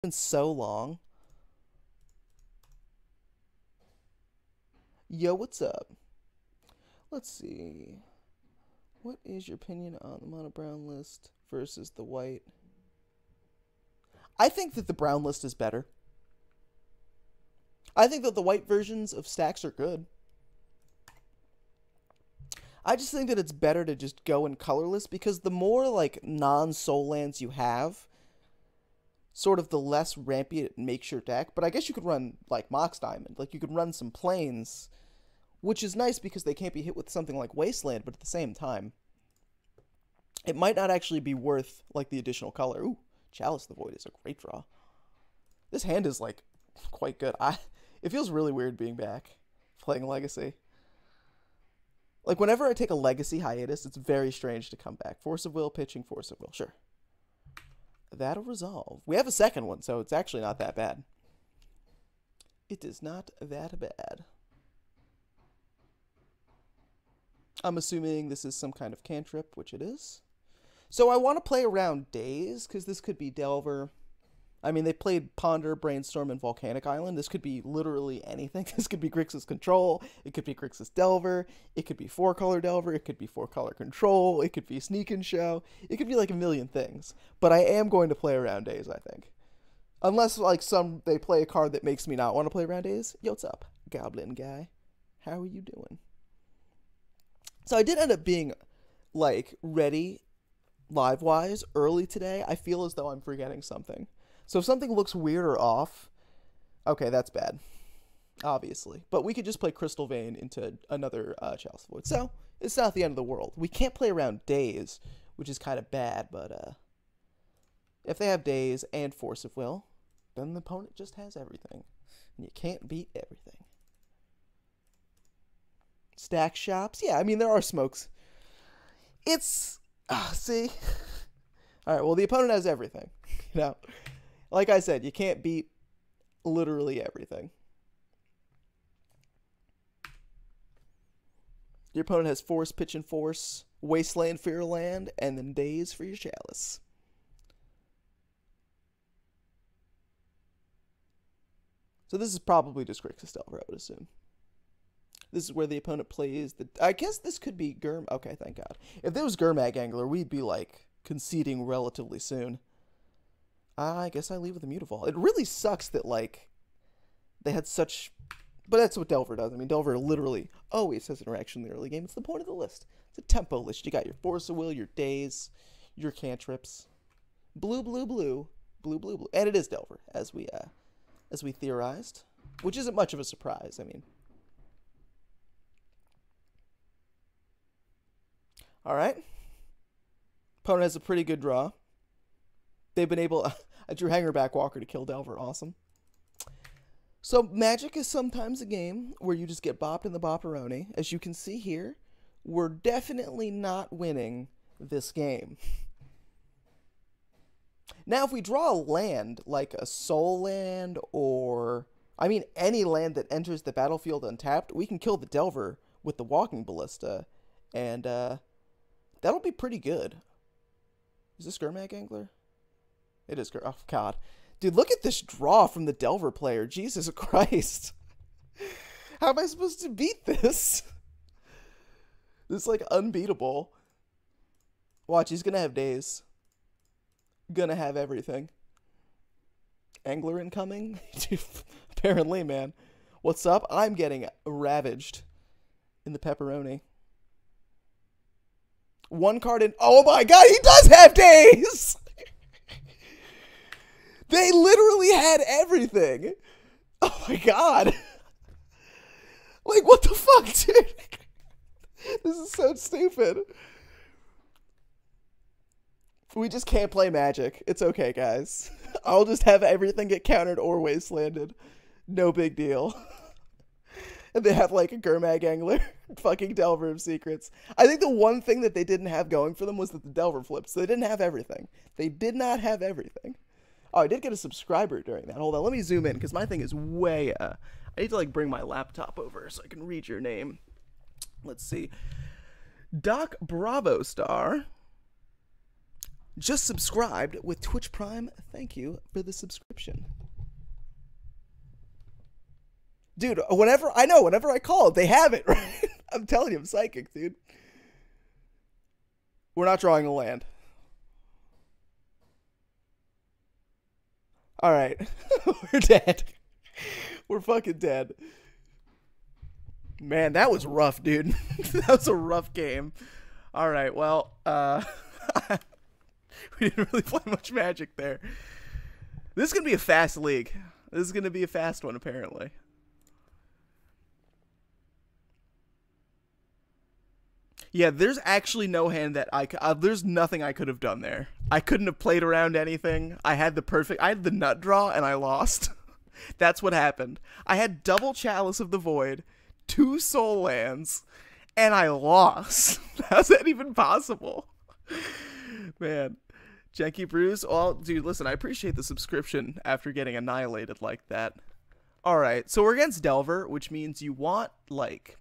been so long. Yo, what's up? Let's see. What is your opinion on the mono brown list versus the white? I think that the brown list is better. I think that the white versions of stacks are good. I just think that it's better to just go in colorless because the more like non-soul lands you have, sort of the less rampy it makes your deck. But I guess you could run like Mox Diamond. Like you could run some planes, which is nice because they can't be hit with something like Wasteland, but at the same time, it might not actually be worth like the additional color. Ooh, Chalice of the Void is a great draw. This hand is like quite good. It feels really weird being back playing Legacy. Like whenever I take a Legacy hiatus, it's very strange to come back. Force of Will, pitching, Force of Will. Sure. That'll resolve. We have a second one, so it's actually not that bad. It is not that bad. I'm assuming this is some kind of cantrip, which it is. So I want to play around Daze, because this could be Delver. I mean, they played Ponder, Brainstorm, and Volcanic Island. This could be literally anything. This could be Grixis Control. It could be Grixis Delver. It could be 4-color Delver. It could be 4-color Control. It could be Sneak and Show. It could be like a million things. But I am going to play around Daze, I think. Unless, like, they play a card that makes me not want to play around Daze. Yo, what's up, Goblin Guy? How are you doing? So I did end up being, like, ready live-wise early today. I feel as though I'm forgetting something. So if something looks weird or off, okay, that's bad, obviously. But we could just play Crystal Vein into another Chalice of Void. So it's not the end of the world. We can't play around Daze, which is kind of bad. But if they have Daze and Force of Will, then the opponent just has everything. And you can't beat everything. Stack shops? Yeah, I mean, there are smokes. It's... see? Alright, well, the opponent has everything. You know? Like I said, you can't beat literally everything. Your opponent has Force, Pitch, and Force, Wasteland for your land, and then Daze for your Chalice. So this is probably just Grixis Delver, I would assume. This is where the opponent plays the... I guess this could be Gurm... Okay, thank God. If there was Gurmag Angler, we'd be, like, conceding relatively soon. I guess I leave with a Mutavault. It really sucks that, like, they had such... But that's what Delver does. I mean, Delver literally always has interaction in the early game. It's the point of the list. It's a tempo list. You got your Force of Will, your Daze, your cantrips. Blue, blue, blue. Blue, blue, blue. And it is Delver, as we theorized. Which isn't much of a surprise, I mean. Alright. Opponent has a pretty good draw. They've been able... I drew Hangerback Walker to kill Delver. Awesome. So, Magic is sometimes a game where you just get bopped in the bopperoni. As you can see here, we're definitely not winning this game. Now, if we draw a land, like a Soul Land or... I mean, any land that enters the battlefield untapped, we can kill the Delver with the Walking Ballista. And, that'll be pretty good. Is this Gurmag Angler? It is. Oh, God. Dude, look at this draw from the Delver player. Jesus Christ. How am I supposed to beat this? This is, like, unbeatable. Watch, he's gonna have Daze. Gonna have everything. Angler incoming? Apparently, man. What's up? I'm getting ravaged in the pepperoni. One card in... Oh, my God, he does have Daze! They literally had everything. Oh my God. Like, what the fuck, dude? This is so stupid. We just can't play Magic. It's okay, guys. I'll just have everything get countered or wastelanded. No big deal. And they have, like, a Gurmag Angler. Fucking Delver of Secrets. I think the one thing that they didn't have going for them was that the Delver flipped. So they didn't have everything. They did not have everything. Oh, I did get a subscriber during that. Hold on, let me zoom in, because my thing is way... I need to, like, bring my laptop over so I can read your name. Let's see. Doc Bravo Star. just subscribed with Twitch Prime. Thank you for the subscription. Dude, whenever I call, they have it, right? I'm telling you, I'm psychic, dude. We're not drawing a land. All right. We're dead. We're fucking dead. Man, that was rough, dude. That was a rough game. All right, well, we didn't really play much Magic there. This is going to be a fast league. This is going to be a fast one, apparently. Yeah, there's actually no hand that there's nothing I could have done there. I couldn't have played around anything. I had the nut draw, and I lost. That's what happened. I had double Chalice of the Void, 2 Soul Lands, and I lost. How's that even possible? Man. Janky Brews? Well, dude, listen, I appreciate the subscription after getting annihilated like that. Alright, so we're against Delver, which means you want, like...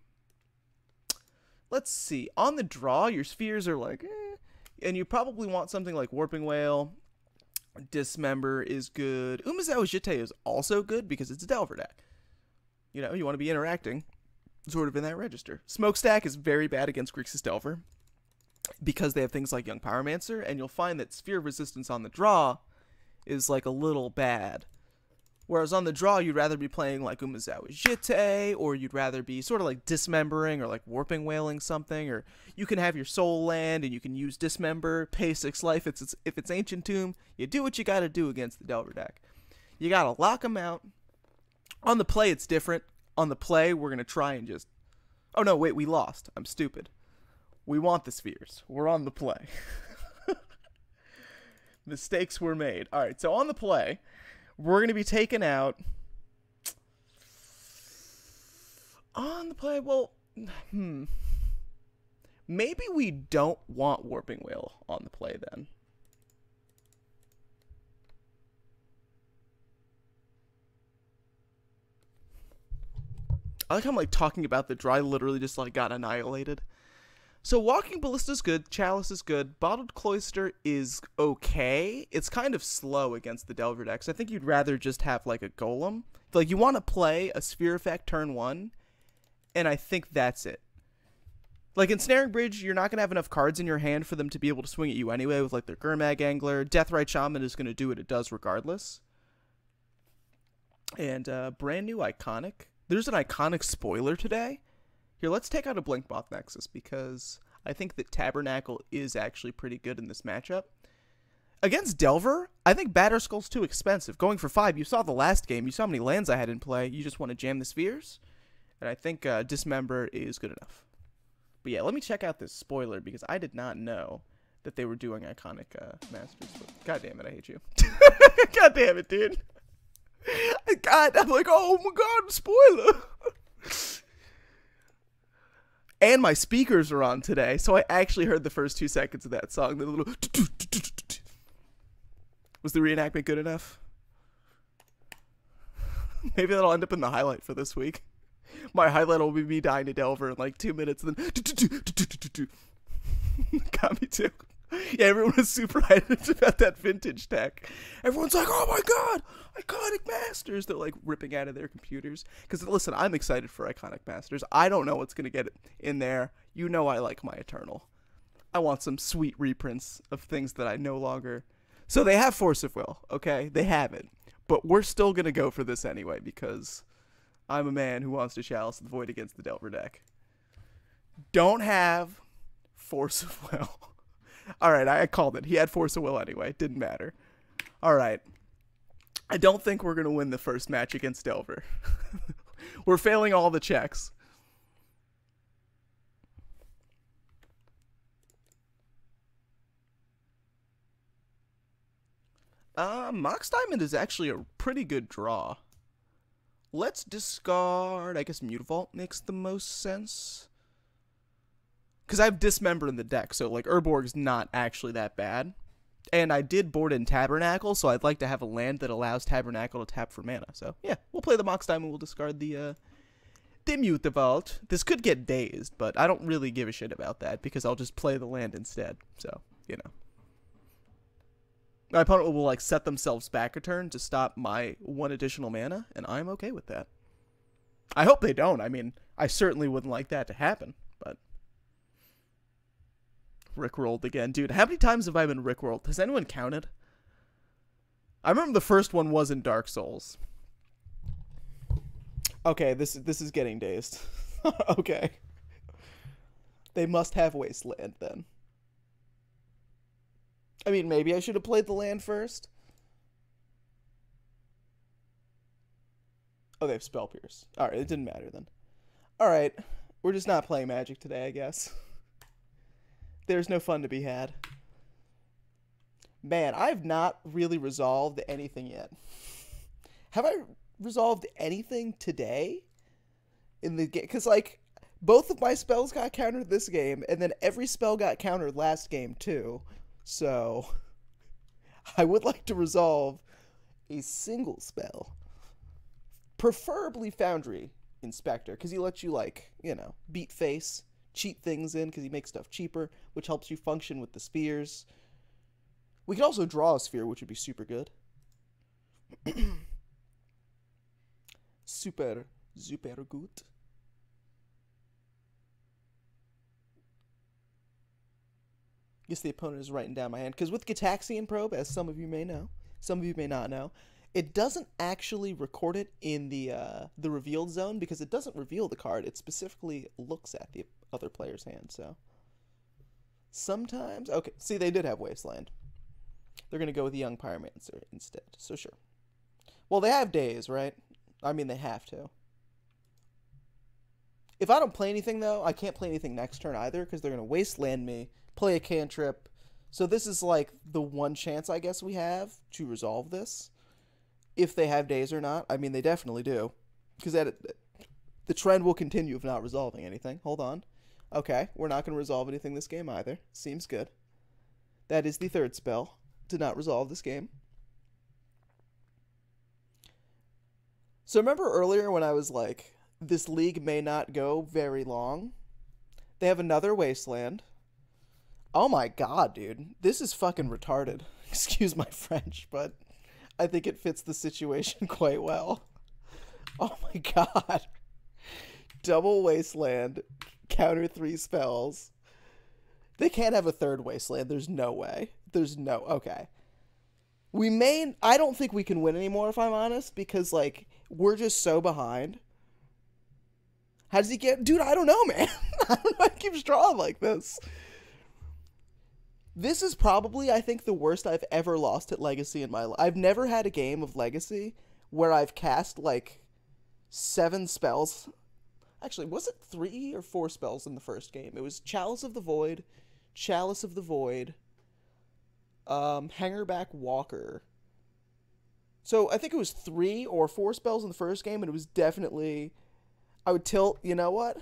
Let's see. On the draw, your spheres are like, and you probably want something like Warping Whale. Dismember is good. Umazao Jite is also good because it's a Delver deck. You know, you want to be interacting sort of in that register. Smokestack is very bad against Grixis Delver because they have things like Young Pyromancer, and you'll find that Sphere Resistance on the draw is like a little bad. Whereas on the draw, you'd rather be playing like Umazao Jite, or you'd rather be sort of like dismembering or like warping whaling something, or you can have your soul land and you can use dismember, pay 6 life. If it's Ancient Tomb, you do what you gotta do against the Delver deck. You gotta lock them out. On the play, it's different. On the play, we're gonna try and just... Oh no, wait, we lost. I'm stupid. We want the spheres. We're on the play. Mistakes were made. Alright, so on the play... We're going to be taken out on the play. Well, maybe we don't want Warping Whale on the play then. I like how I'm like talking about the draw. I literally just like got annihilated. So Walking Ballista is good, Chalice is good, Bottled Cloister is okay. It's kind of slow against the Delver decks. I think you'd rather just have like a Golem. Like you want to play a Sphere Effect turn 1, and I think that's it. Like in Snaring Bridge, you're not going to have enough cards in your hand for them to be able to swing at you anyway with like their Gurmag Angler. Deathrite Shaman is going to do what it does regardless. And brand new Iconic. There's an Iconic spoiler today. Here, let's take out a Blinkmoth Nexus, because I think that Tabernacle is actually pretty good in this matchup. Against Delver, I think Batterskull's too expensive. Going for 5, you saw the last game. You saw how many lands I had in play. You just want to jam the spheres. And I think Dismember is good enough. But yeah, let me check out this spoiler, because I did not know that they were doing Iconic Masters. God damn it, I hate you. God damn it, dude. God, I'm like, oh my god, spoiler. And my speakers are on today, so I actually heard the first 2 seconds of that song. The little... Was the reenactment good enough? Maybe that'll end up in the highlight for this week. My highlight will be me dying to Delver in like 2 minutes, and then... Got me too. Yeah, everyone was super hyped about that vintage tech. Everyone's like, oh my god, Iconic Masters. They're like ripping out of their computers. Because listen, I'm excited for Iconic Masters. I don't know what's going to get in there. You know I like my Eternal. I want some sweet reprints of things that I no longer... So they have Force of Will, okay? They have it. But we're still going to go for this anyway, because I'm a man who wants to Chalice the Void against the Delver deck. Don't have Force of Will. Alright, I called it. He had Force of Will anyway. It didn't matter. Alright. I don't think we're going to win the first match against Delver. We're failing all the checks. Mox Diamond is actually a pretty good draw. Let's discard... I guess Mutavault makes the most sense. Because I have Dismember in the deck, so like Urborg's not actually that bad. And I did board in Tabernacle, so I'd like to have a land that allows Tabernacle to tap for mana. So yeah, we'll play the Mox Diamond, we'll discard the Mutavault. This could get dazed, but I don't really give a shit about that, because I'll just play the land instead. So, you know. My opponent will like set themselves back a turn to stop my 1 additional mana, and I'm okay with that. I hope they don't. I mean, I certainly wouldn't like that to happen, but... Rickrolled again. Dude, how many times have I been Rickrolled? Has anyone counted? I remember the first one was in Dark Souls. Okay, this is getting dazed. Okay. They must have Wasteland, then. I mean, maybe I should have played the land first. Oh, they have Spell Pierce. Alright, it didn't matter then. Alright, we're just not playing Magic today, I guess. There's no fun to be had. Man, I've not really resolved anything yet. Have I resolved anything today? In the game? Because, like, both of my spells got countered this game, and then every spell got countered last game, too. So, I would like to resolve a single spell. Preferably Foundry Inspector, because he lets you, like, you know, beat face, cheat things in, because he makes stuff cheaper, which helps you function with the spheres. We could also draw a sphere, which would be super good. Super good. Guess the opponent is writing down my hand. Because with Gitaxian Probe, as some of you may know, some of you may not know, it doesn't actually record it in the revealed zone because it doesn't reveal the card. It specifically looks at the other player's hand. So sometimes, okay. See, they did have Wasteland. They're gonna go with Young Pyromancer instead. So sure. Well, they have days, right? I mean, they have to. If I don't play anything though, I can't play anything next turn either because they're gonna Wasteland me, play a cantrip. So this is like the one chance I guess we have to resolve this. If they have days or not. I mean, they definitely do. Because the trend will continue of not resolving anything. Hold on. Okay, we're not going to resolve anything this game either. Seems good. That is the third spell to not resolve this game. So remember earlier when I was like, this league may not go very long? They have another Wasteland. Oh my god, dude. This is fucking retarded. Excuse my French, but... I think it fits the situation quite well. Oh my god. Double Wasteland. Counter 3 spells. They can't have a third Wasteland. There's no way. There's no... Okay. We may... I don't think we can win anymore, if I'm honest, because, like, we're just so behind. How does he get... Dude, I don't know, man. I don't know how he keeps drawing like this. This is probably, I think, the worst I've ever lost at Legacy in my life. I've never had a game of Legacy where I've cast, like, 7 spells. Actually, was it 3 or 4 spells in the first game? It was Chalice of the Void, Hangerback Walker. So I think it was 3 or 4 spells in the first game, and it was definitely... I would tilt, you know what?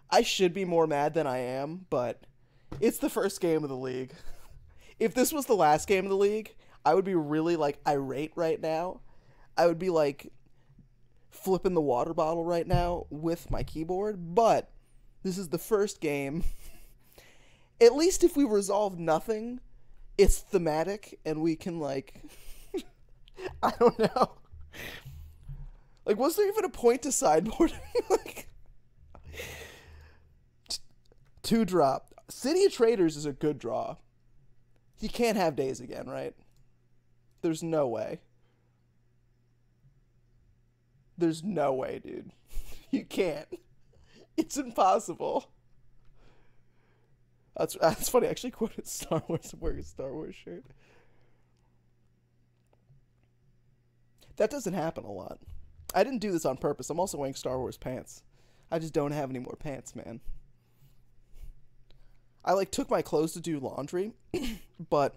I should be more mad than I am, but... It's the first game of the league. If this was the last game of the league, I would be really, like, irate right now. I would be, like, flipping the water bottle right now with my keyboard. But this is the first game. At least if we resolve nothing, it's thematic and we can, like... I don't know. Like, was there even a point to sideboarding? Like... 2-drop. City of Traders is a good draw. You can't have days again, right? There's no way. There's no way, dude. You can't. It's impossible. That's funny. I actually quoted Star Wars. I'm wearing a Star Wars shirt. That doesn't happen a lot. I didn't do this on purpose. I'm also wearing Star Wars pants. I just don't have any more pants, man. I, like, took my clothes to do laundry, but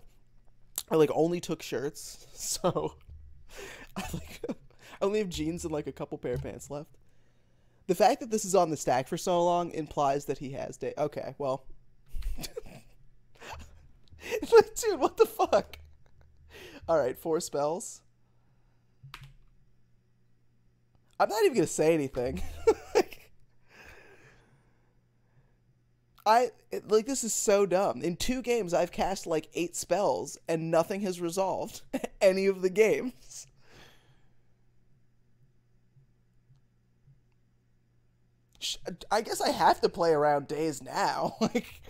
I, like, only took shirts, so I only have jeans and, like, a couple pair of pants left. The fact that this is on the stack for so long implies that he has day. Okay, well. Like, dude, what the fuck? Alright, 4 spells. I'm not even gonna say anything. Like, this is so dumb. In 2 games, I've cast like 8 spells, and nothing has resolved any of the games. I guess I have to play around days now. Like,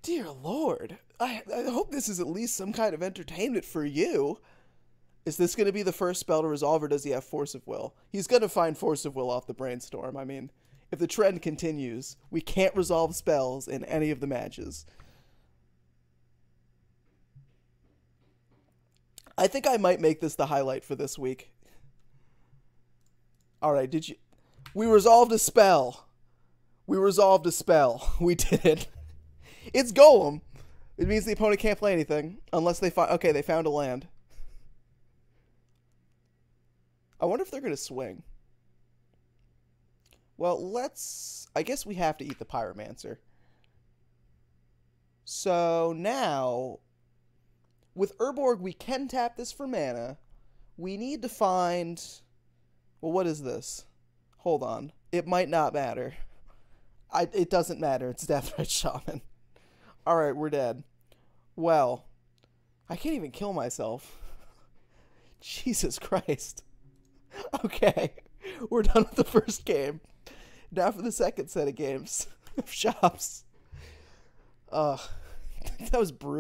dear Lord. I hope this is at least some kind of entertainment for you. Is this going to be the first spell to resolve, or does he have Force of Will? He's going to find Force of Will off the Brainstorm. I mean, if the trend continues, we can't resolve spells in any of the matches. I think I might make this the highlight for this week. All right, did you... We resolved a spell. We resolved a spell. We did it. It's Golem. It means the opponent can't play anything unless they find... Okay, they found a land. I wonder if they're going to swing. Well, let's... I guess we have to eat the Pyromancer. So now, with Urborg, we can tap this for mana. We need to find... Well, what is this? Hold on. It might not matter. It doesn't matter. It's Deathrite Shaman. Alright, we're dead. Well, I can't even kill myself. Jesus Christ. Okay, we're done with the first game. Now for the second set of games of shops. That was brutal.